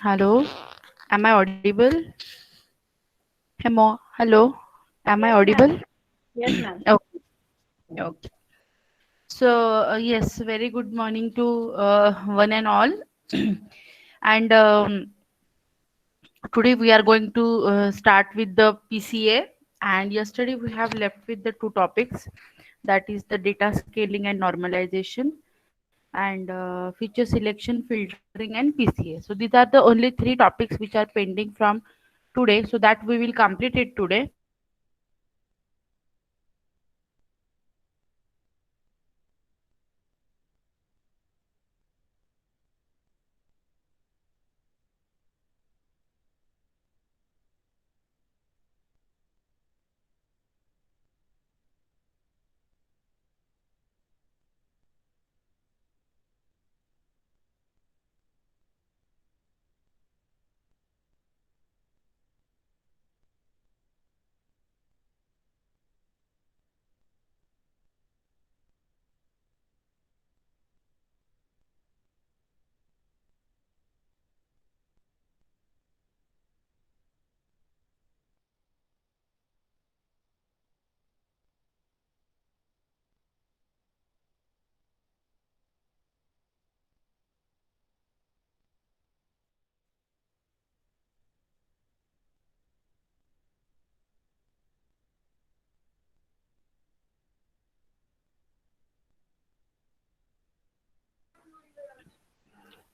Hello, am I audible? Hello, am I Yes, ma'am. audible? Yes, ma'am. Okay, okay. So, yes, very good morning to one and all. And today we are going to start with the PCA. And yesterday we have left with the two topics, that is the data scaling and normalization, and feature selection, filtering, and PCA. So these are the only three topics which are pending from today, so that we will complete it today. And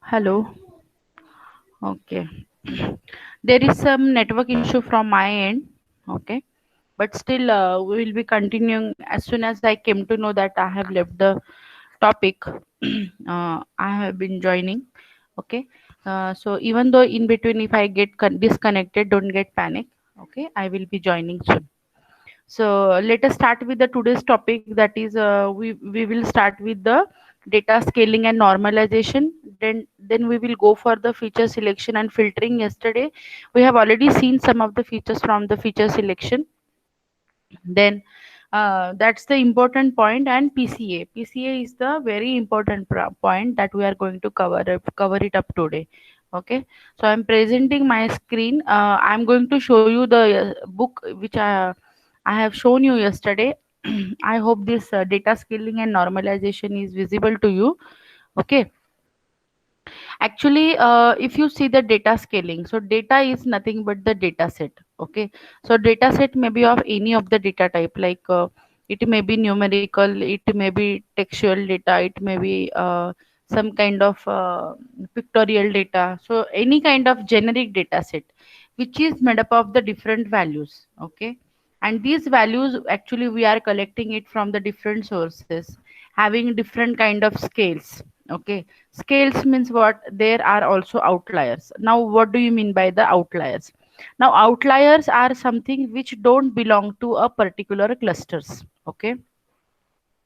hello, okay. There is some network issue from my end, okay. But still, we will be continuing as soon as I came to know that I have left the topic. I have been joining, okay. So even though in between, if I get disconnected, don't get panic, okay. I will be joining soon. So let us start with the today's topic. That is, we will start with the data scaling and normalization. Then we will go for the feature selection and filtering. Yesterday, we have already seen some of the features from the feature selection. Then that's the important point. And PCA is the very important point that we are going to cover it up today. Okay, so I'm presenting my screen. I'm going to show you the book which I have shown you yesterday. I hope this data scaling and normalization is visible to you. Okay. Actually, if you see the data scaling, so data is nothing but the data set. Okay, so data set may be of any of the data type, like it may be numerical, it may be textual data, it may be some kind of pictorial data. So any kind of generic data set, which is made up of the different values. Okay, and these values actually we are collecting it from the different sources, having different kind of scales. Okay, scales means what? There are also outliers. Now what do you mean by the outliers? Now outliers are something which don't belong to a particular clusters. Okay,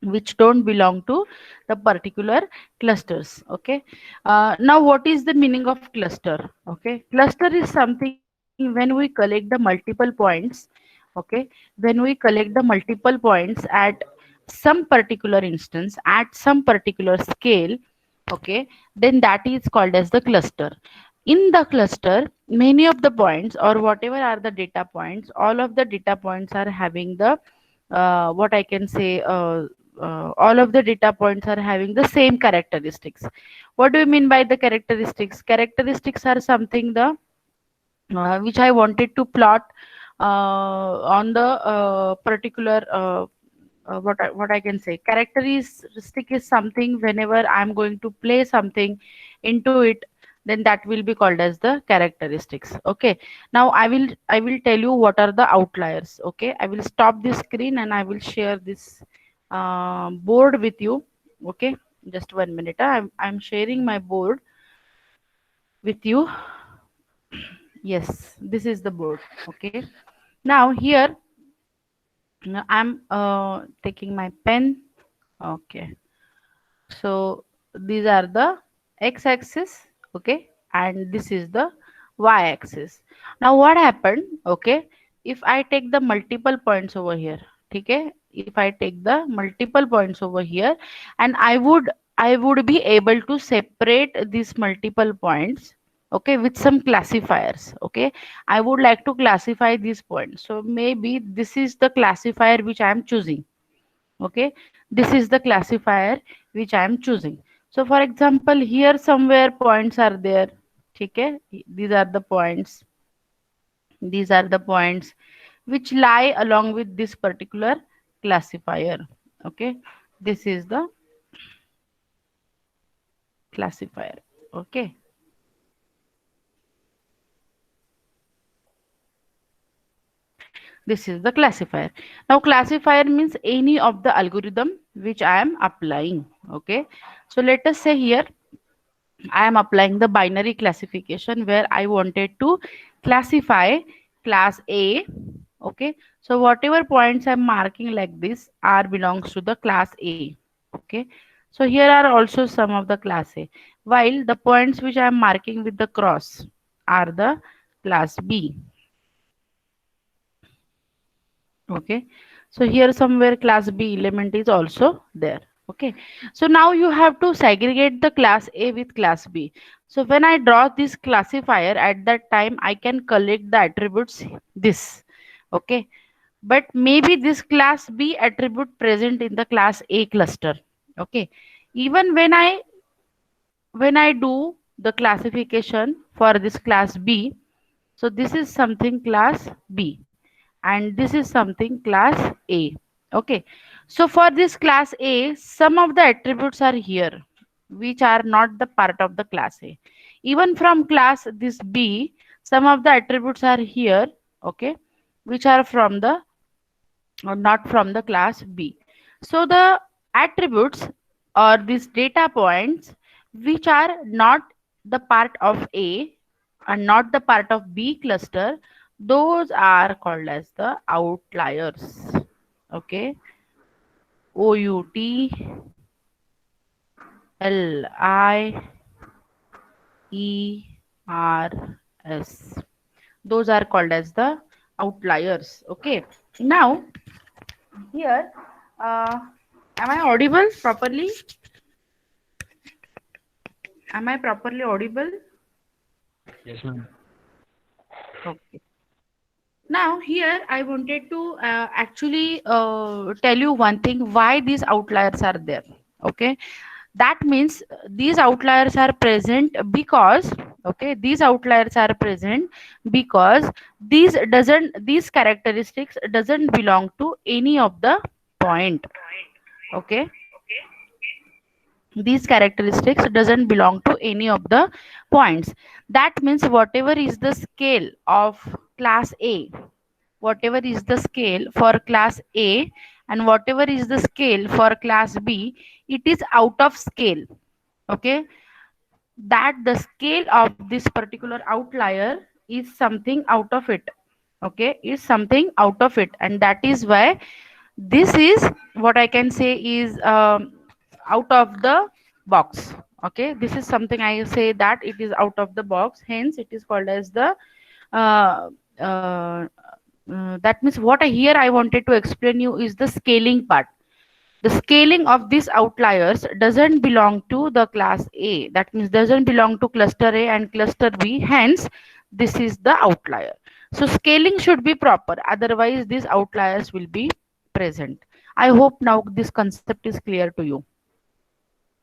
which don't belong to the particular clusters. Okay, now what is the meaning of cluster? Okay, cluster is something when we collect the multiple points. Okay, when we collect the multiple points at some particular instance at some particular scale. Okay, then that is called as the cluster. In the cluster, many of the points or whatever are the data points, all of the data points are having the what I can say, all of the data points are having the same characteristics. What do you mean by the characteristics? Characteristics are something the which I wanted to plot on the particular what I can say. Characteristic is something whenever I'm going to play something into it, then that will be called as the characteristics. Okay. Now I will tell you what are the outliers. Okay. I will stop this screen and I will share this board with you. Okay. Just 1 minute. I'm sharing my board with you. Yes, this is the board. Okay. Now here I'm taking my pen. Okay. So these are the x-axis. Okay, and this is the y-axis. Now what happened? Okay, if I take the multiple points over here, okay, if I take the multiple points over here, and I would be able to separate these multiple points. okay, with some classifiers. Okay, I would like to classify these points, so maybe this is the classifier which I am choosing. Okay, this is the classifier which I am choosing. So for example, here somewhere points are there. Okay, these are the points, these are the points which lie along with this particular classifier. Okay, this is the classifier. Okay, this is the classifier. Now classifier means any of the algorithm which I am applying. Okay, so let us say here I am applying the binary classification where I wanted to classify class A. Okay, so whatever points I'm marking like this are belongs to the class A. Okay, so here are also some of the class A, while the points which I am marking with the cross are the class B. Okay, so here somewhere class B element is also there. Okay, so now you have to segregate the class A with class B. So when I draw this classifier at that time, I can collect the attributes this. Okay, but maybe this class B attribute present in the class A cluster. Okay, even when I do the classification for this class B, so this is something class B and this is something class A. Okay, so for this class A, some of the attributes are here which are not the part of the class A. Even from class this B, some of the attributes are here, okay, which are from the or not from the class B. So the attributes or these data points which are not the part of A and not the part of B cluster, those are called as the outliers. Okay, OUTLIERS. Those are called as the outliers. Okay. Now here, am I audible properly? Am I properly audible? Yes, ma'am. Okay. Now here I wanted to actually tell you one thing why these outliers are there. Okay, that means these outliers are present because, okay, these outliers are present because these characteristics doesn't belong to any of the point. Okay, these characteristics doesn't belong to any of the points. That means whatever is the scale of class A, whatever is the scale for class A and whatever is the scale for class B, it is out of scale. Okay, that the scale of this particular outlier is something out of it. Okay, is something out of it, and that is why this is what I can say is out of the box. Okay, this is something I say that it is out of the box, hence it is called as the uh, uh, that means what I here I wanted to explain you is the scaling part. The scaling of these outliers doesn't belong to the class A. That means doesn't belong to cluster A and cluster B. Hence, this is the outlier. So scaling should be proper. Otherwise, these outliers will be present. I hope now this concept is clear to you.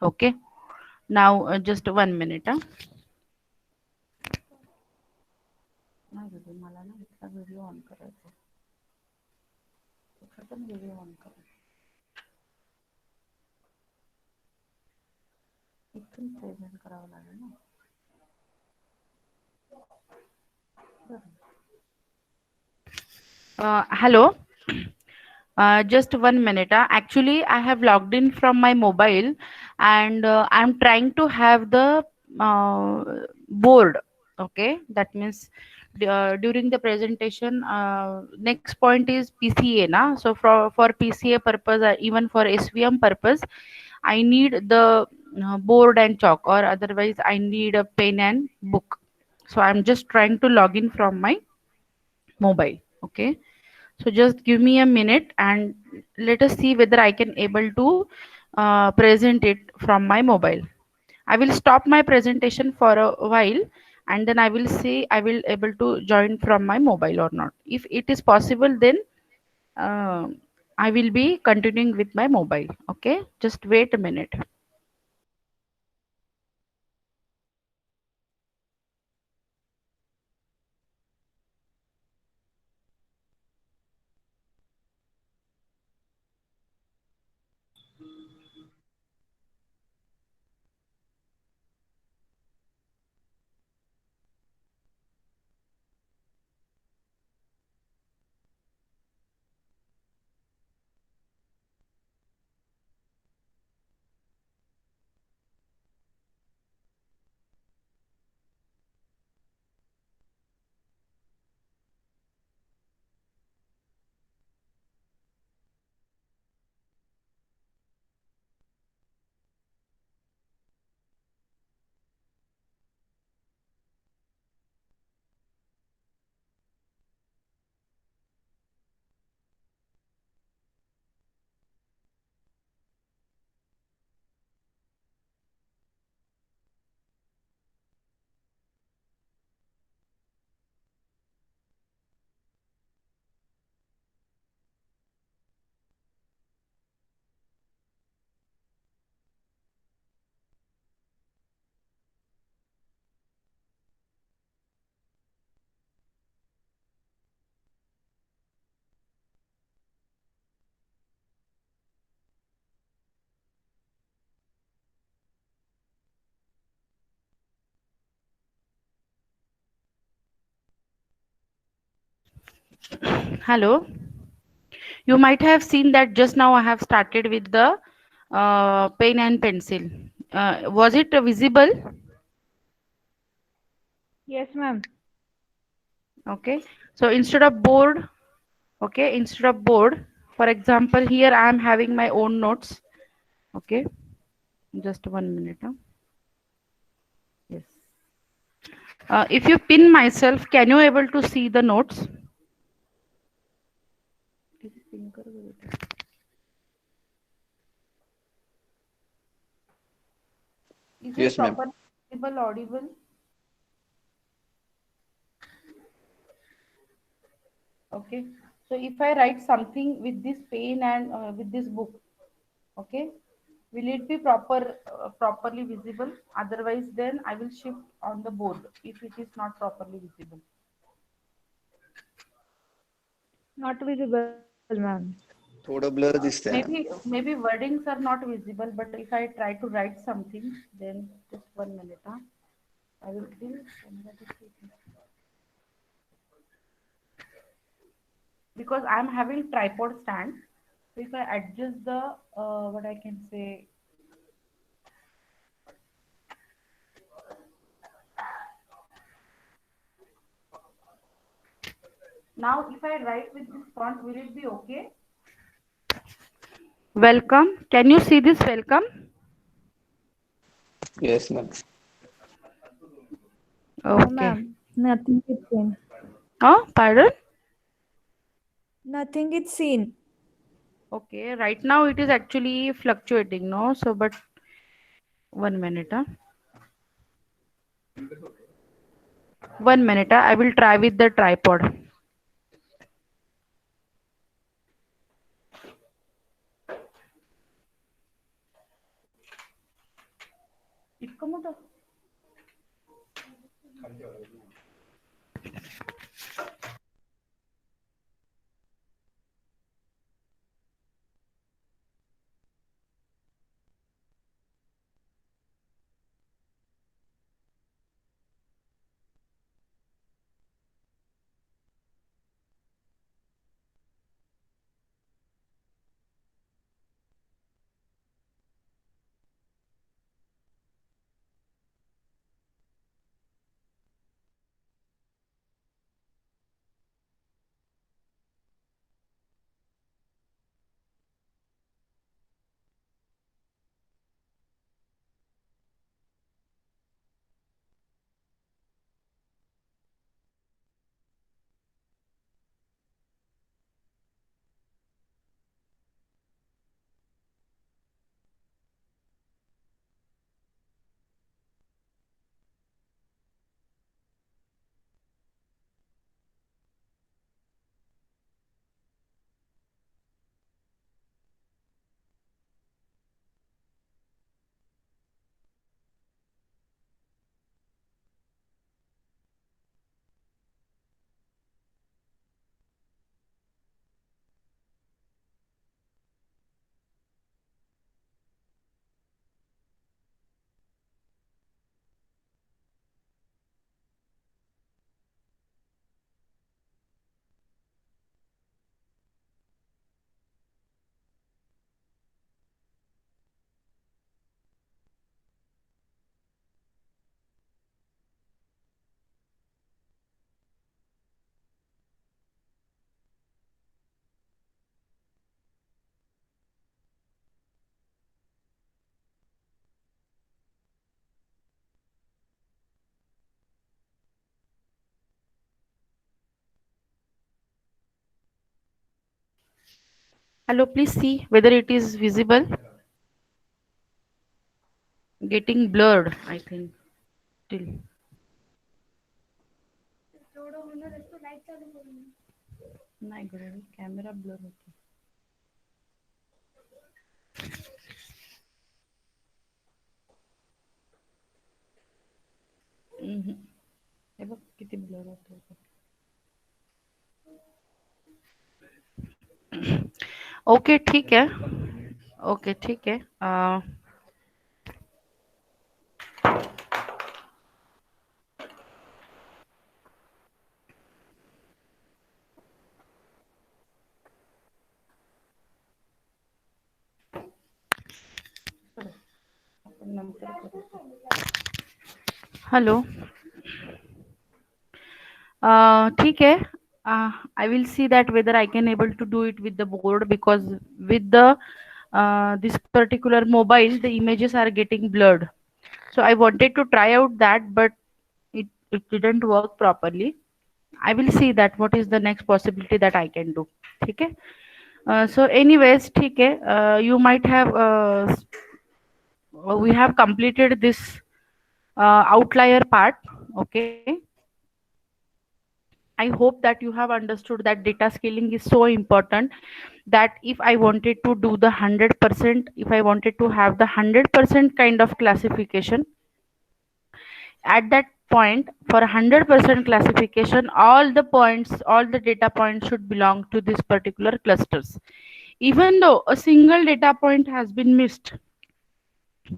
Okay. Now, just 1 minute. नाही दीदी, मला ना इथला video on करायचा आहे. कुठला पण video on करा. इथून प्रेझेंट करावं लागेल ना. Hello. Just 1 minute. Actually, I have logged in from my mobile and I'm trying to have the uh, board. Okay, that means during the presentation, next point is PCA. Na? So for PCA purpose, even for SVM purpose, I need the board and chalk, or otherwise I need a pen and book. So I'm just trying to log in from my mobile. Okay, so just give me a minute and let us see whether I can able to present it from my mobile. I will stop my presentation for a while and then I will see I will able to join from my mobile or not. If it is possible, then uh, I will be continuing with my mobile. Okay, just wait a minute. Hello. You might have seen that just now I have started with the pen and pencil. Was it visible? Yes, ma'am. Okay. So instead of board, okay, instead of board, for example, here I am having my own notes. Okay. Just 1 minute. Huh? Yes. If you pin myself, can you able to see the notes? Is it Yes, ma'am. proper visible, audible? Okay. So if I write something with this pen and with this book, okay, will it be properly visible? Otherwise, then I will shift on the board if it is not properly visible. Not visible, ma'am. थोड़ा blur दिसतंय ma'am. Maybe wordings are not visible, but if I try to write something, then just 1 minute. Huh? I will still because I'm having tripod stand. So if I adjust the what I can say, now if I write with this font, will it be okay? Welcome. Can you see this welcome? Yes, ma'am. No, Okay. ma'am. Nothing is seen. Oh, pardon? Nothing is seen. Okay. Right now it is actually fluctuating, no? So, but 1 minute. Huh? 1 minute. Huh? I will try with the tripod. इतकं मोठं? Hello, please see whether it is visible. Getting blurred, I think. Still. नाही गं, camera blur होते. हम्म. हे बघ किती blur होतो. Okay ठीक है. ओके ठीक है. हेलो. ठीक है. I will see that whether I can able to do it with the board, because with the this particular mobile the images are getting blurred. So I wanted to try out that, but it didn't work properly. I will see that what is the next possibility that I can do. ठीक है. So anyways, ठीक है. You might have we have completed this outlier part. Okay. I hope that you have understood that data scaling is so important, that if I wanted to do the 100%, if I wanted to have the 100% kind of classification, at that point for 100% classification, all the points, all the data points should belong to this particular clusters. Even though a single data point has been missed,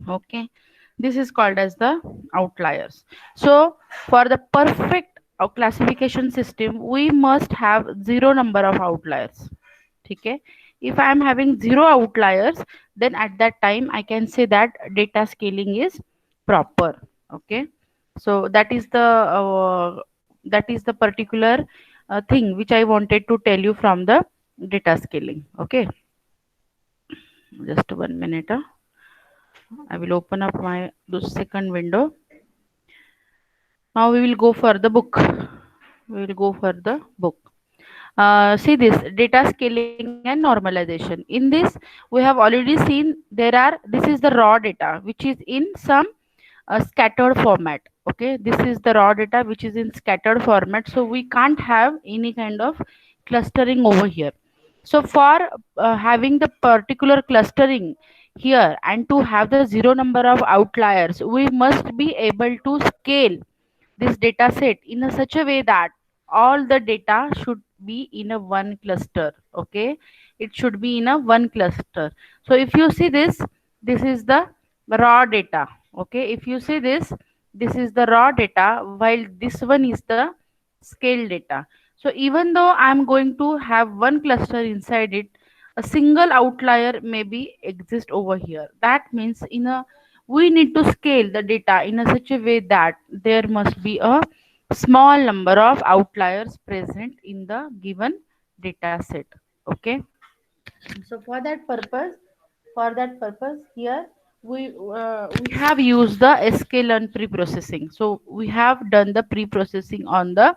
okay, this is called as the outliers. So for the perfect classification system, we must have zero number of outliers. Okay. If I am having zero outliers, then at that time I can say that data scaling is proper. Okay. So that is the particular thing which I wanted to tell you from the data scaling. Okay. Just 1 minute. I will open up my second window. Now we will go for the book. We will go for the book. See this data scaling and normalization. In this, we have already seen this is the raw data which is in some scattered format. Okay, this is the raw data which is in scattered format. So we can't have any kind of clustering over here. So for having the particular clustering here and to have the zero number of outliers, we must be able to scale this data set in a such a way that all the data should be in a one cluster. Okay, it should be in a one cluster. So if you see this is the raw data. Okay, if you see this is the raw data, while this one is the scale data. So even though I'm going to have one cluster inside it, a single outlier maybe exist over here. That means in a we need to scale the data in a such a way that there must be a small number of outliers present in the given data set. Okay. So for that purpose here we have used the sklearn pre-processing. So we have done the pre-processing on the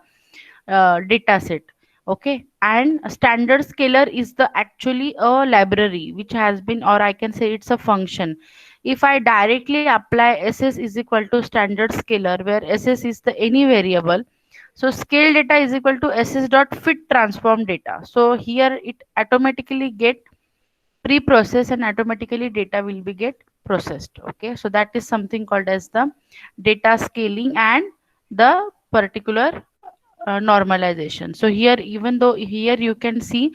data set. Okay, and a standard scaler is the actually a library which has been, or I can say it's a function. If I directly apply ss is equal to standard scaler, where ss is the any variable, so scale data is equal to ss dot fit transform data. So here it automatically get pre-processed and automatically data will be get processed. Okay, so that is something called as the data scaling and the particular normalization. So here, even though here you can see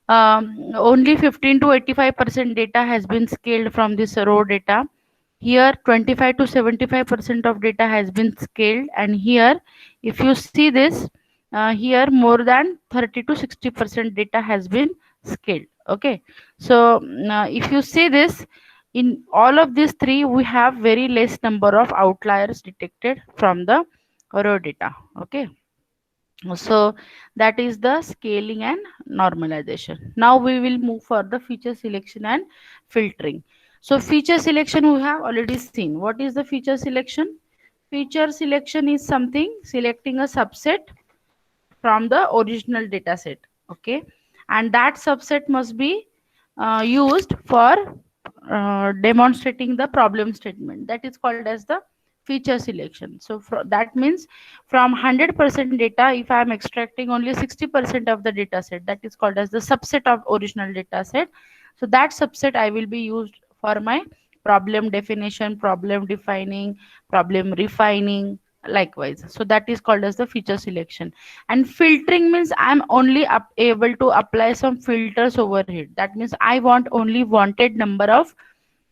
only 15 to 85% data has been scaled from this raw data. Here 25 to 75% of data has been scaled, and here if you see this here more than 30 to 60% data has been scaled. Okay, so if you see this, in all of these three we have very less number of outliers detected from the raw data. Okay, so that is the scaling and normalization. Now we will move for the feature selection and filtering. So feature selection we have already seen. What is the feature selection? Feature selection is something selecting a subset from the original data set. Okay, and that subset must be used for demonstrating the problem statement. That is called as the feature selection. So that means from 100% data, if I am extracting only 60% of the data set, that is called as the subset of original data set. So that subset I will be used for my problem definition, problem defining, problem refining, likewise. So that is called as the feature selection. And filtering means I'm only able to apply some filters over here. That means I want only wanted number of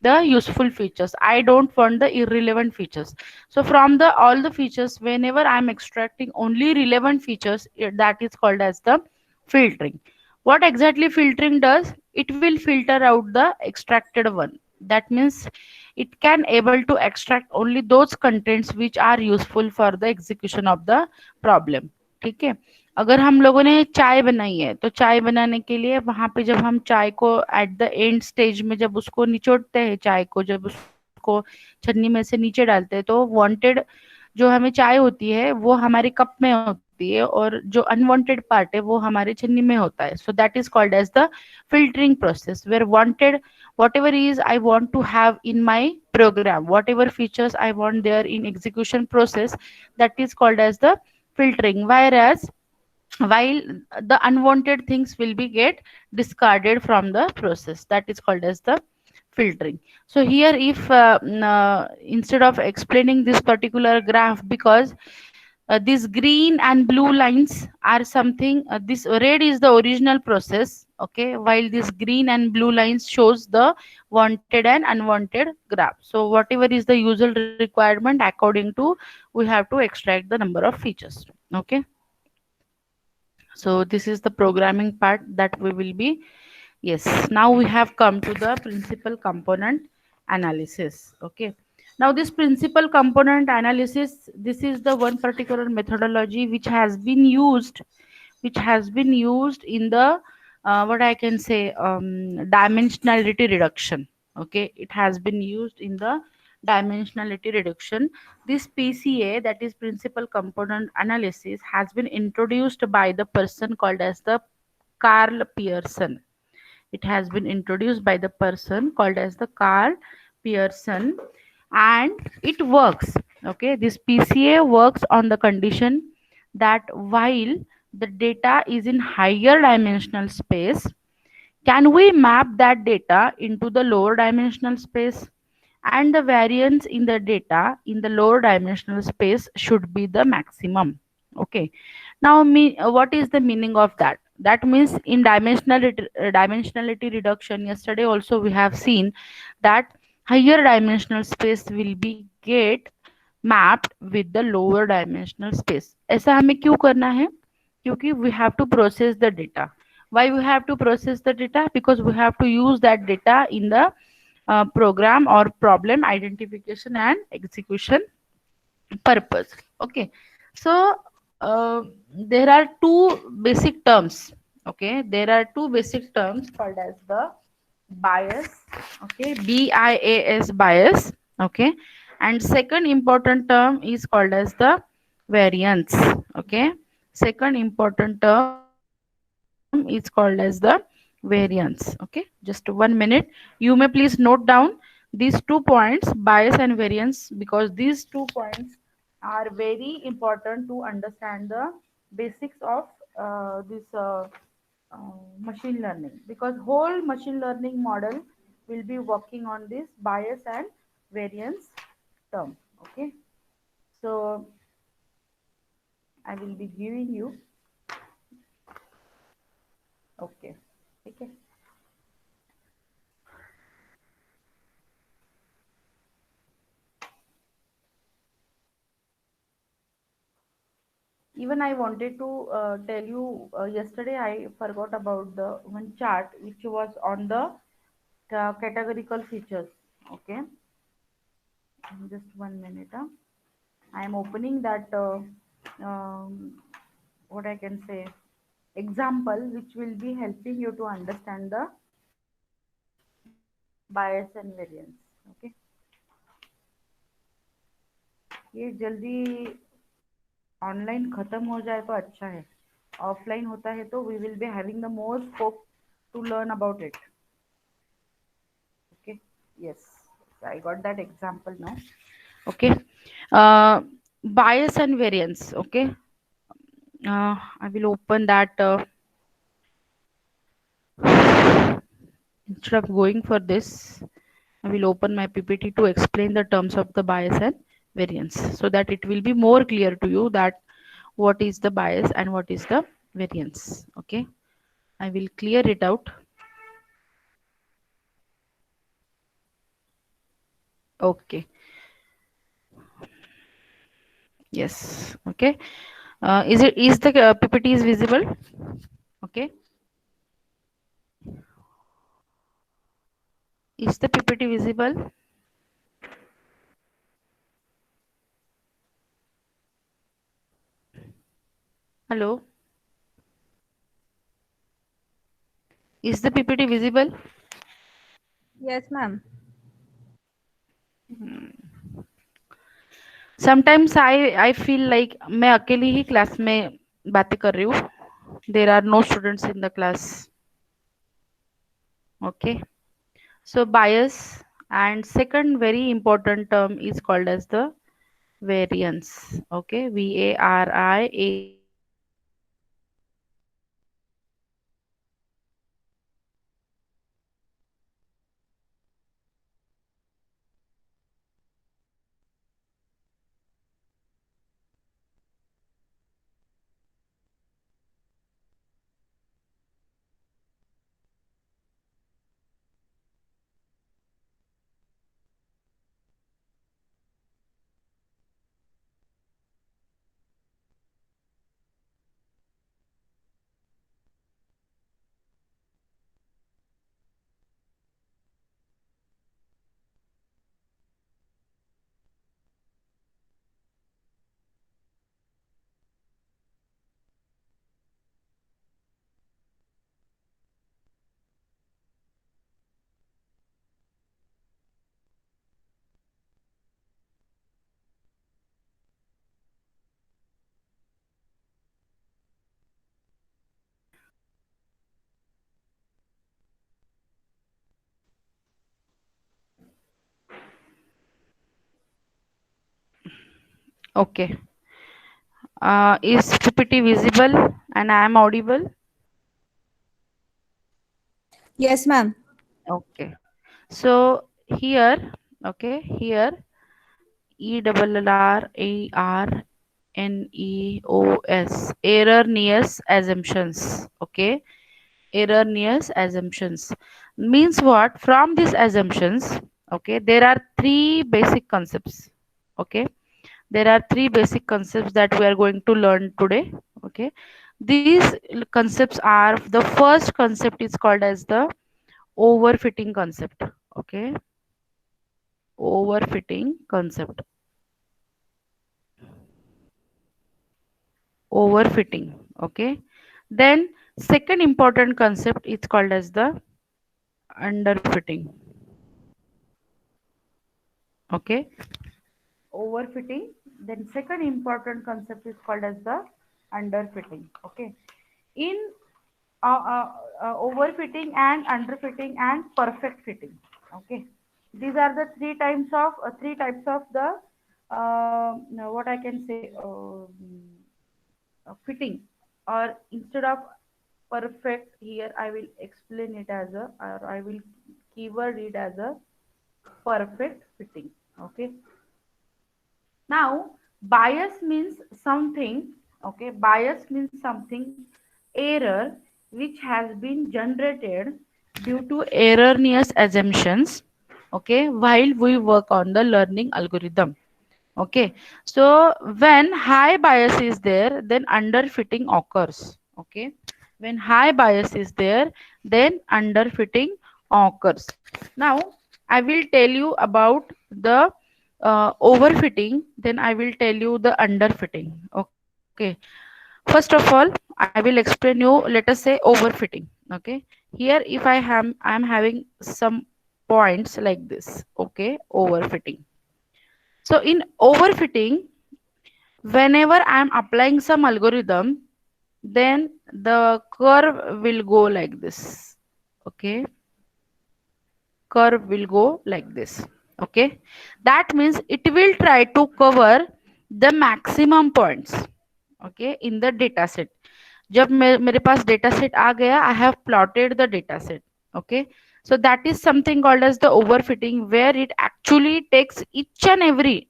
the useful features. I don't want the irrelevant features. So from the all the features, whenever I'm extracting only relevant features, that is called as the filtering. What exactly filtering does? It will filter out the extracted one. That means it can able to extract only those contents which are useful for the execution of the problem. ठीक है. अगर हम लोगों ने चाय बनाई है तो चाय बनाने के लिए वहां पे जब हम चाय को एट द एंड स्टेज में जब उसको निचोड़ते हैं, चाय को जब उसको छन्नी में से नीचे डालते हैं, तो वांटेड जो हमें चाय होती है वो हमारे कप में होती है और जो अनवांटेड पार्ट है वो हमारे छन्नी में होता है. So that is called as the filtering process, where wanted whatever is I want to have in my program, whatever features I want there in execution process, that is called as the filtering. Whereas while the unwanted things will be get discarded from the process, that is called as the filtering. So here if instead of explaining this particular graph, because these green and blue lines are something, this red is the original process, okay, while this green and blue lines shows the wanted and unwanted graph. So whatever is the usual requirement, according to we have to extract the number of features. Okay, so this is the programming part that we will be. Yes, now we have come to the principal component analysis. Okay, now this principal component analysis, this is the one particular methodology which has been used in the what I can say, dimensionality reduction. Okay, it has been used in the dimensionality reduction. This PCA, that is principal component analysis, has been introduced by the person called as the Carl Pearson. It has been introduced by the person called as the Carl Pearson, and it works. Okay, this PCA works on the condition that while the data is in higher dimensional space, can we map that data into the lower dimensional space? And the variance in the data in the lower dimensional space should be the maximum. Okay, now what is the meaning of that? That means in dimensionality reduction, yesterday also we have seen that higher dimensional space will be get mapped with the lower dimensional space. ऐसा हमें क्यों करना है? क्योंकि we have to process the data. Why we have to process the data? Because we have to use that data in the program or problem identification and execution purpose. Okay, so there are two basic terms. Okay, there are two basic terms called as the bias. Okay, BIAS, bias. Okay, and second important term is called as the variance. Okay, second important term is called as the variance. Okay, just 1 minute. You may please note down these 2 points, bias and variance, because these 2 points are very important to understand the basics of this machine learning, because whole machine learning model will be working on this bias and variance term. Okay, so I will be giving you. Okay, okay. Even I wanted to tell you, yesterday I forgot about the one chart which was on the categorical features. Okay, just 1 minute. I am opening that what I can say, example which will be helping you to understand the bias and variance. Okay, ये जल्दी online खत्म हो जाए तो अच्छा है. Offline होता है तो we will be having the more scope to learn about it. Yes, I got that example now. Okay. uh, Bias and variance. Okay. I will open that. Instead of going for this, I will open my PPT to explain the terms of the bias and variance, so that it will be more clear to you that what is the bias and what is the variance. Okay. I will clear it out. Okay. Yes. Okay. Is the PPT is visible? Okay. Is the PPT visible? Hello. Is the PPT visible? Yes, ma'am. Sometimes I feel like मैं अकेली ही class में बातें कर रही हूँ. There are no students in the class. Okay. So bias, and second very important term is called as the variance. Okay. VARIANCE. Okay. Is PPT visible and I am audible? Yes, ma'am. Okay. So here, okay, here ERRARNEOS, erroneous assumptions. Okay, erroneous assumptions means what? From these assumptions, okay, there are three basic concepts. Okay, there are three basic concepts that we are going to learn today. Okay, these concepts are, the first concept is called as the overfitting concept. Okay, overfitting concept. Overfitting. Okay, then second important concept is called as the underfitting. Okay, overfitting. Then second important concept is called as the underfitting. Okay, in overfitting and underfitting and perfect fitting. Okay, these are the three types of the what I can say, fitting, or instead of perfect, here I will explain it as a, or I will keyword it as a perfect fitting. Okay, now bias means something. Okay, bias means something, error which has been generated due to erroneous assumptions, okay, while we work on the learning algorithm. Okay, so when high bias is there, then underfitting occurs. Okay, when high bias is there, then underfitting occurs. Now, I will tell you about the overfitting, then I will tell you the underfitting. Okay, first of all, I will explain you, let us say overfitting. Okay, here if I am having some points like this. Okay, overfitting. So in overfitting, whenever I am applying some algorithm, then the curve will go like this. Okay. curve will go like this. Okay, that means it will try to cover the maximum points, okay, in the data set. जब मेरे पास data set आ गया, I have plotted the data set. Okay, so that is something called as the overfitting, where it actually takes each and every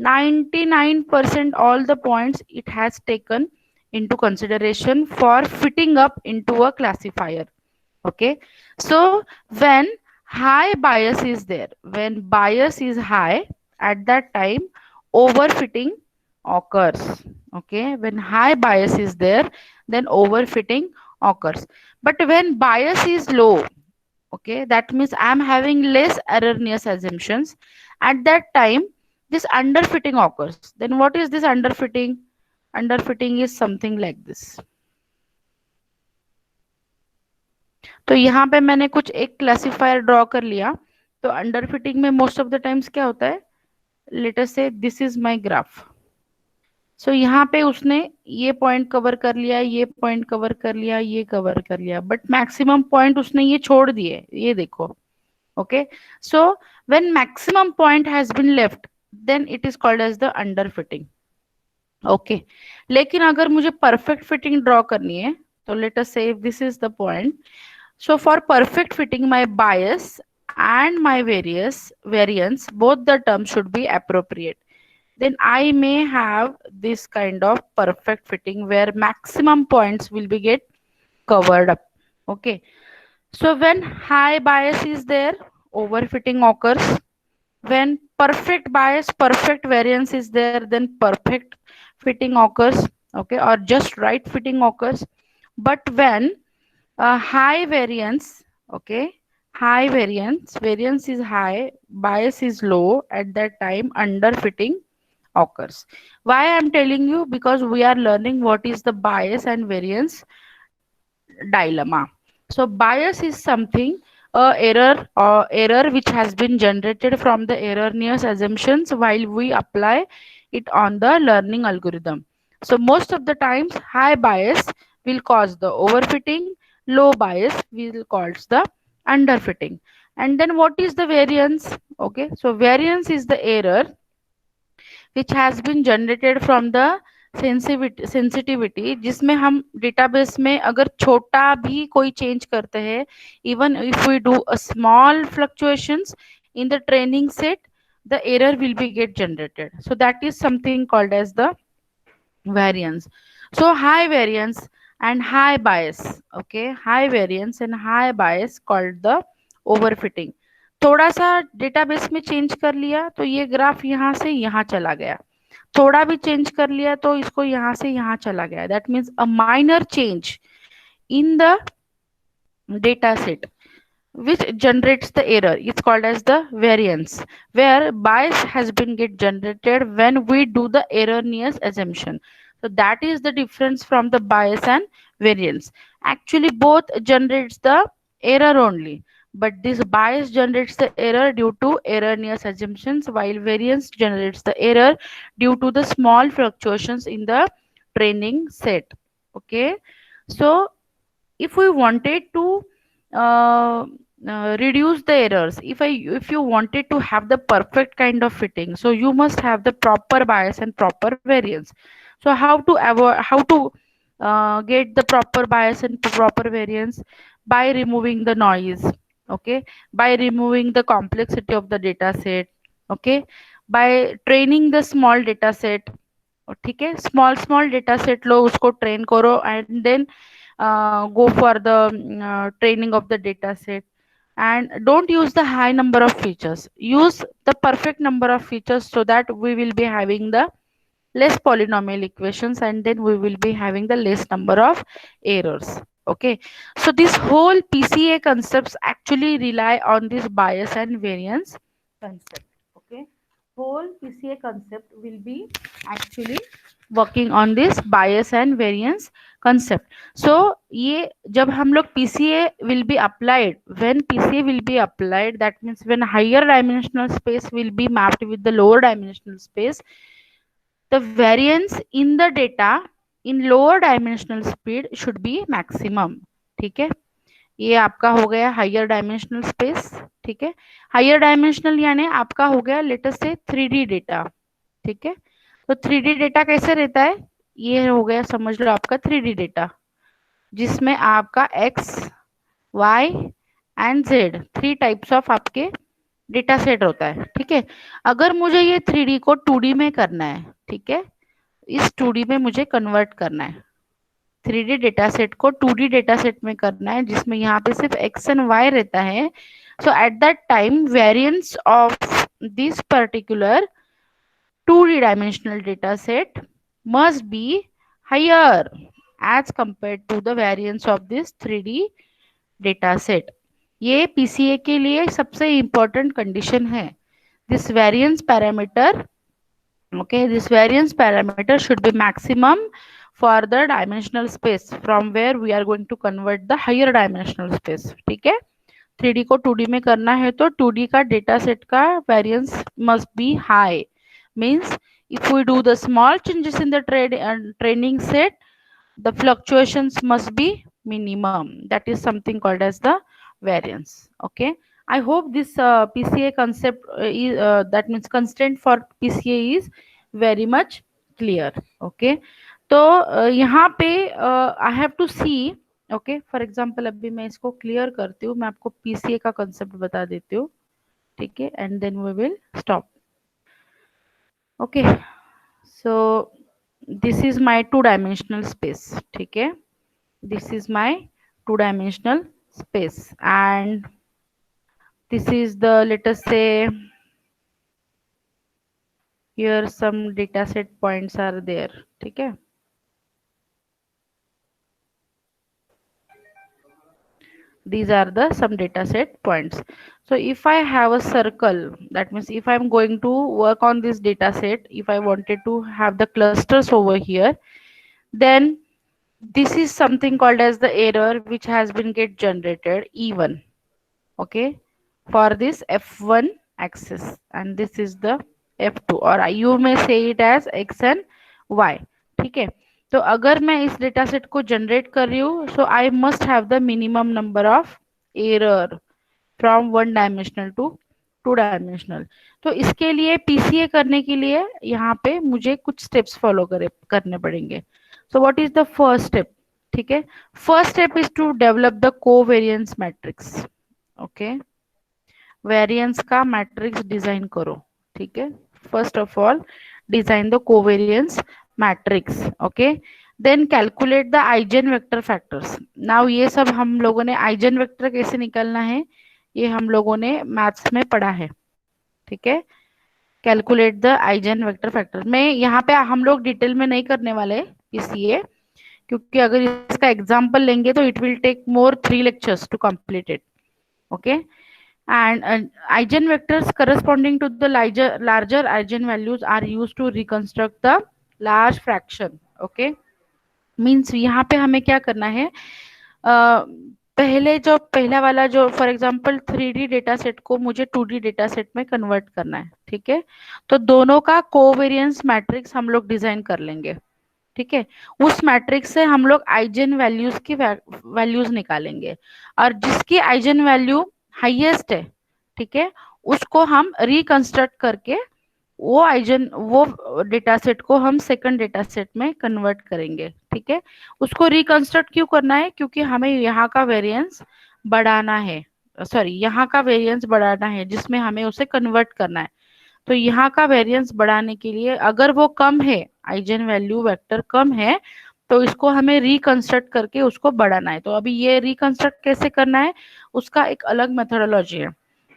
99% all the points it has taken into consideration for fitting up into a classifier. Okay, so when high bias is there, when bias is high, at that time overfitting occurs. Okay, when high bias is there, then overfitting occurs. But when bias is low, okay, that means I am having less erroneous assumptions, at that time this underfitting occurs. Then what is this underfitting? Underfitting is something like this. तो यहाँ पे मैंने कुछ एक classifier draw कर लिया. तो underfitting में मोस्ट ऑफ द टाइम्स क्या होता है, लेट अस से दिस इज माय ग्राफ. सो यहाँ पे उसने ये पॉइंट कवर कर लिया, ये पॉइंट कवर कर लिया, ये कवर कर लिया, बट मैक्सिमम पॉइंट उसने ये छोड़ दिए, ये देखो. Okay, so when maximum point has been left, then it is called as the underfitting. Okay, लेकिन अगर मुझे परफेक्ट फिटिंग ड्रॉ करनी है, तो लेट अस से this is the point. So for perfect fitting, my bias and my variance, both the terms should be appropriate. Then I may have this kind of perfect fitting where maximum points will be get covered up. Okay. So when high bias is there, overfitting occurs. When perfect bias, perfect variance is there, then perfect fitting occurs. Okay, or just right fitting occurs. But when high variance, okay, high variance is high, bias is low, at that time underfitting occurs. Why I am telling you? Because we are learning what is the bias and variance dilemma. So bias is something, error which has been generated from the erroneous assumptions while we apply it on the learning algorithm. So most of the times high bias will cause the overfitting, low bias will cause the underfitting. And then what is the variance? Okay, so variance is the error which has been generated from the sensitivity, जिसमें हम database में अगर छोटा भी कोई change करते हैं, even if we do a small fluctuations in the training set, the error will be get generated. So that is something called as the variance. So high variance and high bias, okay, high variance and high bias called the overfitting. थोड़ा सा database में change कर लिया तो ये graph यहाँ से यहाँ चला गया, थोड़ा भी चेंज कर लिया तो इसको यहाँ से यहाँ चला गया. That means a minor change in the data set which generates the error, it's called as the variance, where bias has been get generated when we do the erroneous assumption. So that is the difference from the bias and variance. Actually both generates the error only, but this bias generates the error due to erroneous assumptions, while variance generates the error due to the small fluctuations in the training set. Okay, so if we wanted to uh, reduce the errors, if you wanted to have the perfect kind of fitting, so you must have the proper bias and proper variance. So how to avoid, how to get the proper bias and proper variance? By removing the noise. Okay, by removing the complexity of the data set. Okay, by training the small data set. ठीक है, small data set लो, उसको train करो, and then go for the training of the data set. And don't use the high number of features, use the perfect number of features, so that we will be having the less polynomial equations, and then we will be having the less number of errors. Okay, so this whole PCA concepts actually rely on this bias and variance concept. Okay, whole PCA concept will be actually working on this bias and variance concept. So ये जब हम लोग PCA will be applied, when PCA will be applied, that means when higher dimensional space will be mapped with the lower dimensional space, the variance in the data in lower dimensional speed should be maximum. ठीक है, ये आपका हो गया higher dimensional space, ठीक है। Higher dimensional यानी आपका हो गया लेटेस्ट से 3D डेटा, ठीक है। तो 3D डेटा कैसे रहता है, ये हो गया समझ लो आपका 3D डेटा, जिसमें आपका X Y and Z 3 types of आपके डेटा सेट होता है, ठीक है। अगर मुझे ये 3D को 2D में करना है, ठीक है, इस 2D में मुझे कन्वर्ट करना है, 3D डेटा सेट को 2D डेटा सेट में करना है, जिसमें यहाँ पे सिर्फ एक्स एंड वाई रहता है। So at that time variance of this particular 2D dimensional data set must be higher as compared to the variance of this 3D data set. ये PCA के लिए सबसे important condition है. This variance parameter, okay, this variance parameter should be maximum for the dimensional space from where we are going to convert the higher dimensional space. ठीक है, 3D को 2D में करना है तो 2D का डेटा सेट का variance must be high, means if we do the small changes in the training set, the fluctuations must be minimum. That is something called as the variance. Okay, I hope this PCA concept that means constraint for PCA is very much clear. Okay, तो यहाँ पे I have to see, okay, for example अभी मैं इसको clear करती हूँ, मैं आपको पीसीए का कंसेप्ट बता देती हूँ, ठीक है, and then we will stop. Okay, so this is my 2 dimensional space, ठीक है, this is my 2 dimensional space and this is the, let us say here some data set points are there, ठीक है. These are the some data set points. So if I have a circle, that means if I'm going to work on this data set, if I wanted to have the clusters over here, then this is something called as the error which has been get generated even, okay, for this f1 axis, and this is the f2, or you may say it as x and y, ठीक है. तो अगर मैं इस data set को generate कर रही हूँ, so I must have the minimum number of error from 1 dimensional to 2 dimensional. तो इसके लिए पीसीए करने के लिए यहाँ पे मुझे कुछ स्टेप्स फॉलो करने पड़ेंगे. So what is the first step, ठीक है. First step is to develop the covariance matrix. Okay, variance का मैट्रिक्स डिजाइन करो, ठीक है. First of all design the covariance matrix, okay. Then calculate the eigen vector factors. Now ये सब हम लोगों ने आइजन वेक्टर कैसे निकालना है, ये हम लोगों ने मैथ्स में पढ़ा है, ठीक है. Calculate the eigen vector factor में यहाँ पे हम लोग डिटेल में नहीं करने वाले इसलिए, क्योंकि अगर इसका एग्जाम्पल लेंगे तो it will take more 3 lectures to complete it. Okay, and eigenvectors corresponding to the larger eigenvalues are used to reconstruct the large fraction. okay, means यहाँ पे हमें क्या करना है, पहले जो पहला वाला जो for example 3D data set को मुझे 2D डेटा सेट में कन्वर्ट करना है, ठीक है. तो दोनों का कोवेरिएंस मैट्रिक्स हम लोग डिजाइन कर लेंगे, ठीक है. उस मैट्रिक्स से हम लोग आइजन वैल्यूज की वैल्यूज निकालेंगे, और जिसकी आइजन वैल्यू हाईएस्ट है, ठीक है, उसको हम रिकंस्ट्रक्ट करके वो डेटा सेट को हम सेकंड डेटा सेट में कन्वर्ट करेंगे, ठीक है. उसको रिकंस्ट्रक्ट क्यों करना है, क्योंकि हमें यहाँ का वेरिएंस बढ़ाना है, सॉरी यहाँ का वेरिएंस बढ़ाना है जिसमें हमें उसे कन्वर्ट करना है. तो यहाँ का वेरिएंस बढ़ाने के लिए अगर वो कम है, आइजन वैल्यू वेक्टर कम है, तो इसको हमें रिकंस्ट्रक्ट करके उसको बढ़ाना है. तो अभी ये रिकंस्ट्रक्ट कैसे करना है, उसका एक अलग मेथोडोलॉजी है,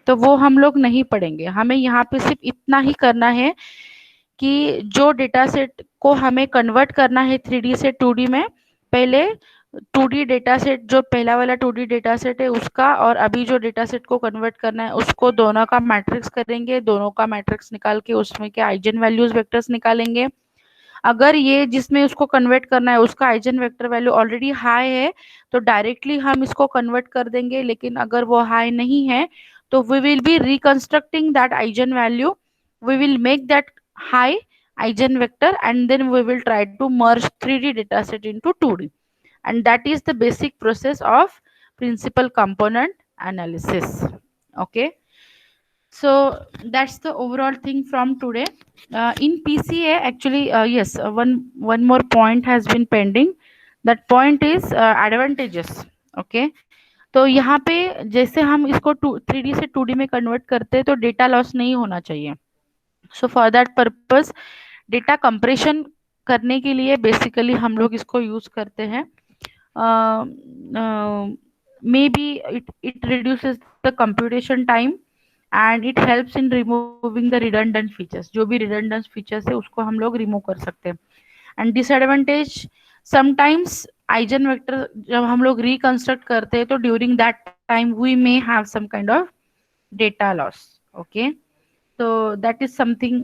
तो वो हम लोग नहीं पढ़ेंगे. हमें यहाँ पे सिर्फ इतना ही करना है कि जो डेटा सेट को हमें कन्वर्ट करना है 3D से 2D में, पहले 2D डेटा सेट जो पहला वाला 2D डेटा सेट है उसका, और अभी जो डेटा सेट को कन्वर्ट करना है उसको दोनों का मैट्रिक्स करेंगे. दोनों का मैट्रिक्स निकाल के उसमें के आइजन वैल्यूज वेक्टर्स निकालेंगे. अगर ये जिसमें उसको कन्वर्ट करना है उसका eigen vector value already high है तो डायरेक्टली हम इसको कन्वर्ट कर देंगे. लेकिन अगर वो हाई नहीं है तो we will be reconstructing that eigenvalue, we will make that high eigenvector, and then we will try to merge 3D dataset into 2D, and that is the basic process of principal component analysis. Okay, so that's the overall thing from today. In PCA, actually, yes, one more point has been pending. That point is advantages. Okay, तो यहाँ पे जैसे हम इसको 3D से 2D में convert करते हैं तो डेटा लॉस नहीं होना चाहिए. So for that purpose data compression करने के लिए बेसिकली हम लोग इसको यूज करते हैं. May be it reduces the computation time and it helps in removing the redundant features. जो भी रिडंडेंट फीचर्स है उसको हम लोग रिमूव कर सकते हैं. And disadvantage, sometimes eigen vector जब हम लोग रिकंस्ट्रक्ट करते हैं तो during that time we may have some kind of data loss. Okay, so that is something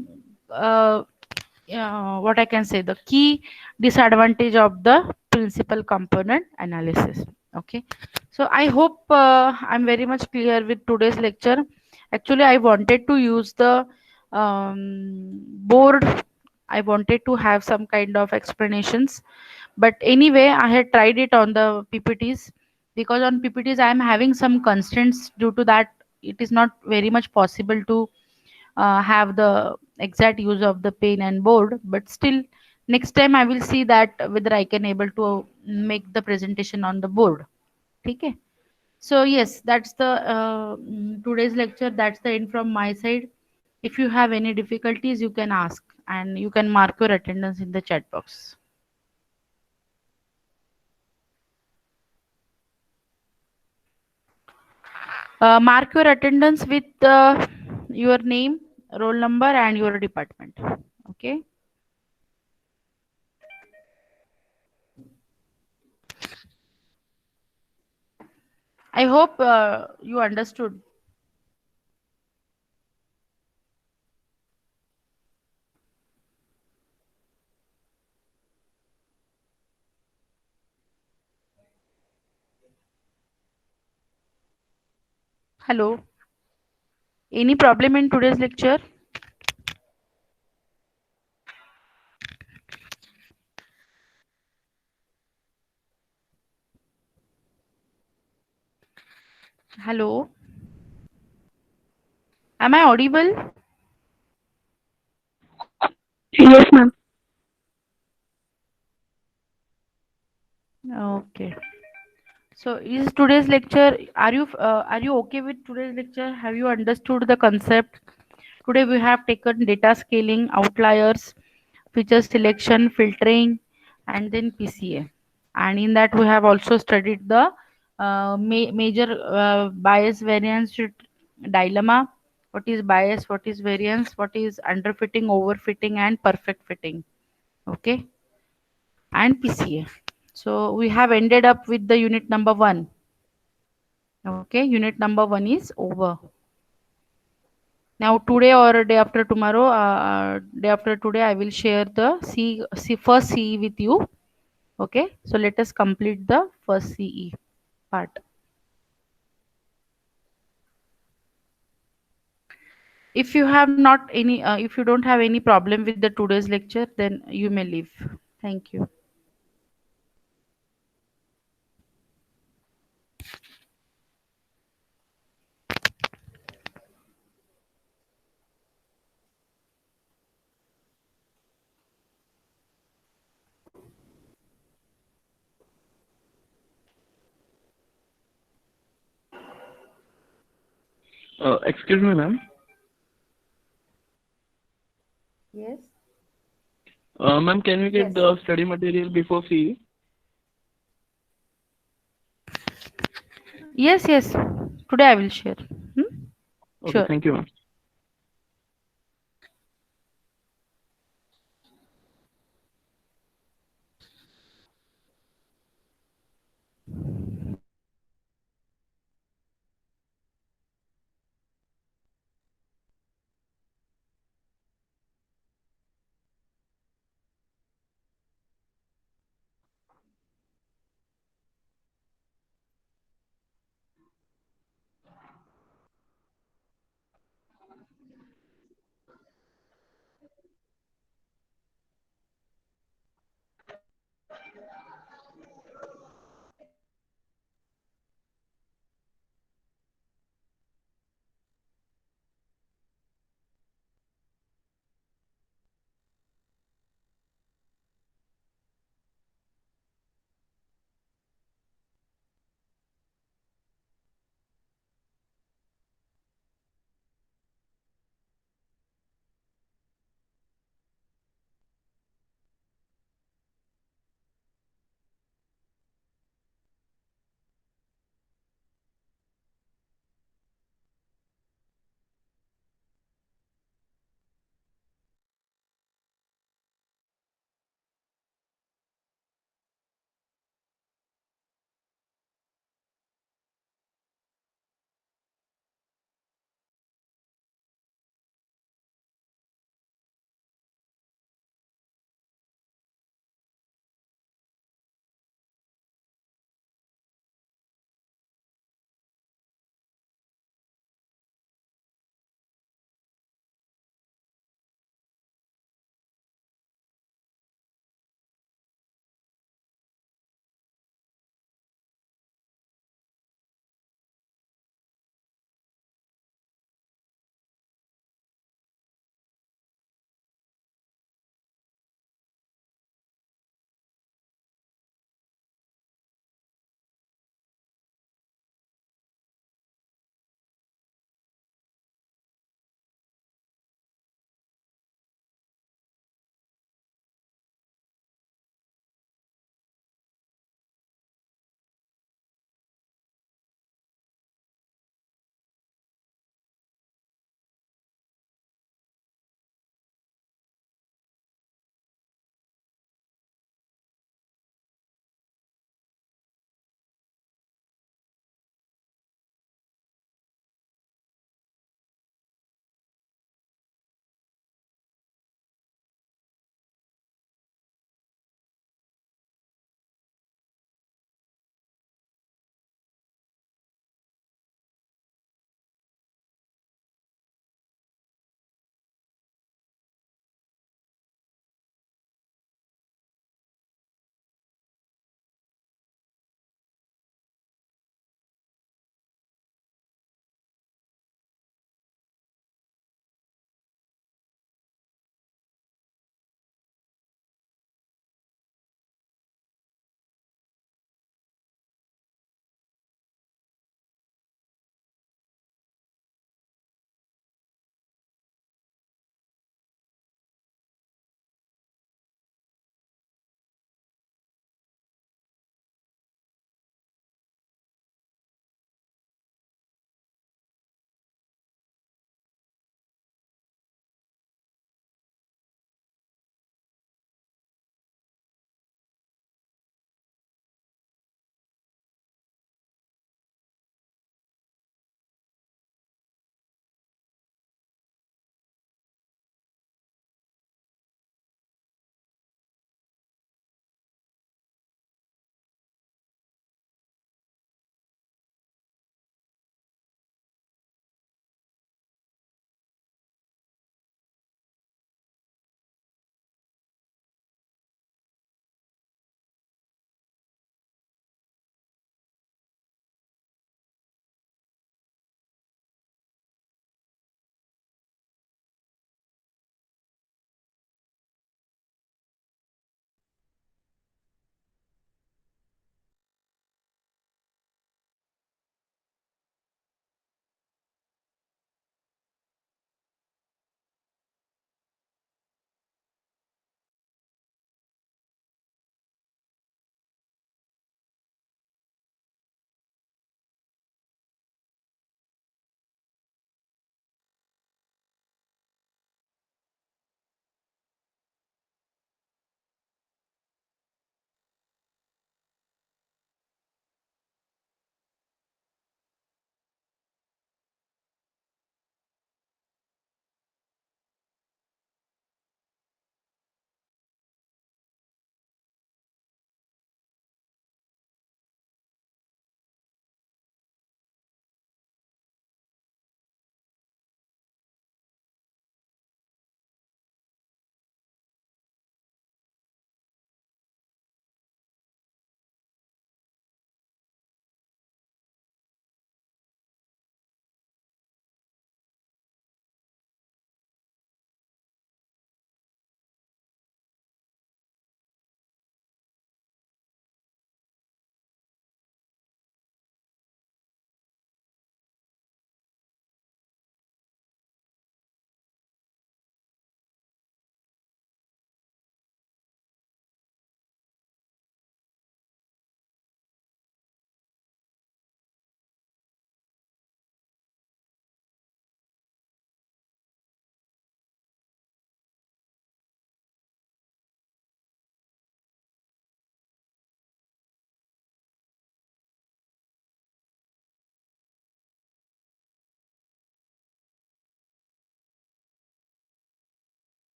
what I can say, the key disadvantage of the principal component analysis. Okay, so I hope I'm very much clear with today's lecture. Actually, I wanted to use the board. I wanted to have some kind of explanations, but anyway I had tried it on the PPTs, because on PPTs I am having some constraints. Due to that, it is not very much possible to have the exact use of the pen and board, but still next time I will see that whether I can able to make the presentation on the board. Okay, so yes, that's the today's lecture. That's the end from my side. If you have any difficulties you can ask, and you can mark your attendance in the chat box. Mark your attendance with your name, roll number and your department. Okay, I hope you understood. Hello, any problem in today's lecture? Hello, am I audible? Yes, ma'am. Okay, so is today's lecture, are you okay with today's lecture? Have you understood the concept? Today we have taken data scaling, outliers, feature selection, filtering, and then PCA. And in that we have also studied the major bias variance dilemma. What is bias, what is variance, what is underfitting, overfitting, and perfect fitting. Okay, and PCA. So we have ended up with the unit number 1. Okay, unit number 1 is over. Now today or day after tomorrow, day after today, I will share the first CE with you. Okay, so let us complete the first CE part. If you have not any, if you don't have any problem with the today's lecture, then you may leave. Thank you. Excuse me, ma'am. Yes. Ma'am, can we get Yes. the study material before CE? Yes, yes. Today I will share. Okay, Sure. thank you, ma'am.